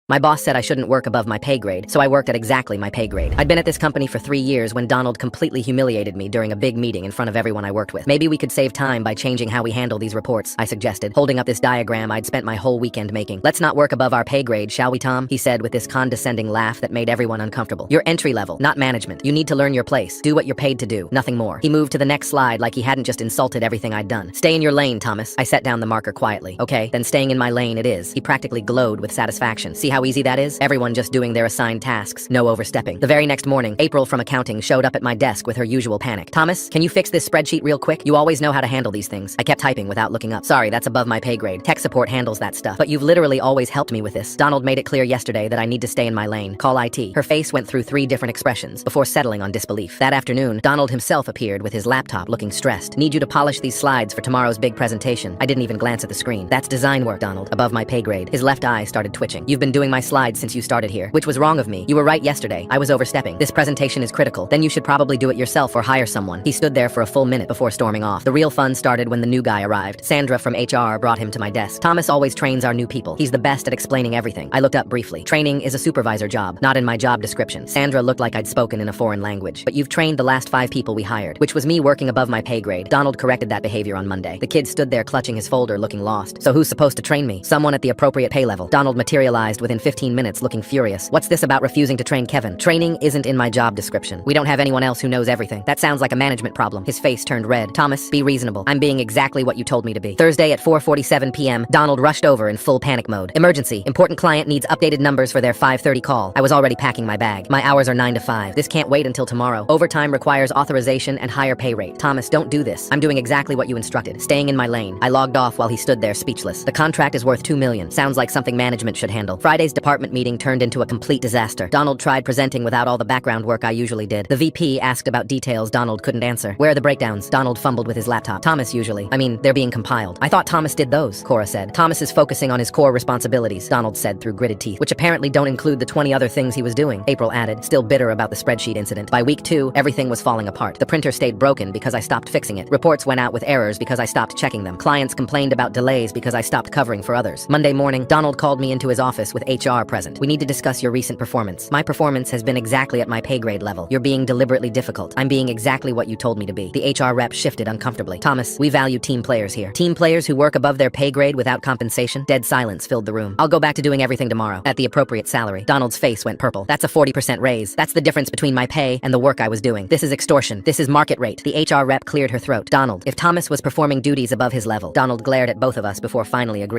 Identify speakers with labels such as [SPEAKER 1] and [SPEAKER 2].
[SPEAKER 1] My boss said I shouldn't work above my pay grade, so I worked at exactly my pay grade. I'd been at this company for 3 years when Donald completely humiliated me during a big meeting in front of everyone I worked with. Maybe we could save time by changing how we handle these reports, I suggested, holding up this diagram I'd spent my whole weekend making. Let's not work above our pay grade, shall we, Tom? He said with this condescending laugh that made everyone uncomfortable. You're entry level, not management. You need to learn your place. Do what you're paid to do, nothing more. He moved to the next slide like he hadn't just insulted everything I'd done. Stay in your lane, Thomas. I set down the marker quietly. Okay, then staying in my lane it is. He practically glowed with satisfaction. See how easy that is? Everyone just doing their assigned tasks, no overstepping. The very next morning, April from accounting showed up at my desk with her usual panic. Thomas, can you fix this spreadsheet real quick? You always know how to handle these things. I kept typing without looking up. Sorry, that's above my pay grade. Tech support handles that stuff. But you've literally always helped me with this. Donald made it clear yesterday that I need to stay in my lane. Call IT. Her face went through 3 different expressions before settling on disbelief. That afternoon, Donald himself appeared with his laptop looking stressed. Need you to polish these slides for tomorrow's big presentation. I didn't even glance at the screen. That's design work, Donald. Above my pay grade. His left eye started twitching. You've been doing my slides since you started here, which was wrong of me. You were right yesterday. I was overstepping. This presentation is critical. Then you should probably do it yourself or hire someone. He stood there for a full minute before storming off. The real fun started when the new guy arrived. Sandra from HR brought him to my desk. Thomas always trains our new people. He's the best at explaining everything. I looked up briefly. Training is a supervisor job, not in my job description. Sandra looked like I'd spoken in a foreign language. But you've trained the last 5 people we hired, which was me working above my pay grade. Donald corrected that behavior on Monday. The kid stood there clutching his folder looking lost. So who's supposed to train me? Someone at the appropriate pay level. Donald materialized within 15 minutes looking furious. What's this about refusing to train Kevin? Training isn't in my job description. We don't have anyone else who knows everything. That sounds like a management problem. His face turned red. Thomas, be reasonable. I'm being exactly what you told me to be. Thursday at 4:47 p.m., Donald rushed over in full panic mode. Emergency. Important client needs updated numbers for their 5:30 call. I was already packing my bag. My hours are 9 to 5. This can't wait until tomorrow. Overtime requires authorization and higher pay rate. Thomas, don't do this. I'm doing exactly what you instructed. Staying in my lane. I logged off while he stood there speechless. The contract is worth $2 million. Sounds like something management should handle. Friday's department meeting turned into a complete disaster. Donald tried presenting without all the background work I usually did. The VP asked about details Donald couldn't answer. Where are the breakdowns? Donald fumbled with his laptop. Thomas usually. They're being compiled. I thought Thomas did those, Cora said. Thomas is focusing on his core responsibilities, Donald said through gritted teeth, which apparently don't include the 20 other things he was doing. April added, still bitter about the spreadsheet incident. By week 2, everything was falling apart. The printer stayed broken because I stopped fixing it. Reports went out with errors because I stopped checking them. Clients complained about delays because I stopped covering for others. Monday morning, Donald called me into his office with HR present. We need to discuss your recent performance. My performance has been exactly at my pay grade level. You're being deliberately difficult. I'm being exactly what you told me to be. The HR rep shifted uncomfortably. Thomas, we value team players here. Team players who work above their pay grade without compensation? Dead silence filled the room. I'll go back to doing everything tomorrow at the appropriate salary. Donald's face went purple. That's a 40% raise. That's the difference between my pay and the work I was doing. This is extortion. This is market rate. The HR rep cleared her throat. Donald, if Thomas was performing duties above his level. Donald glared at both of us before finally agreeing.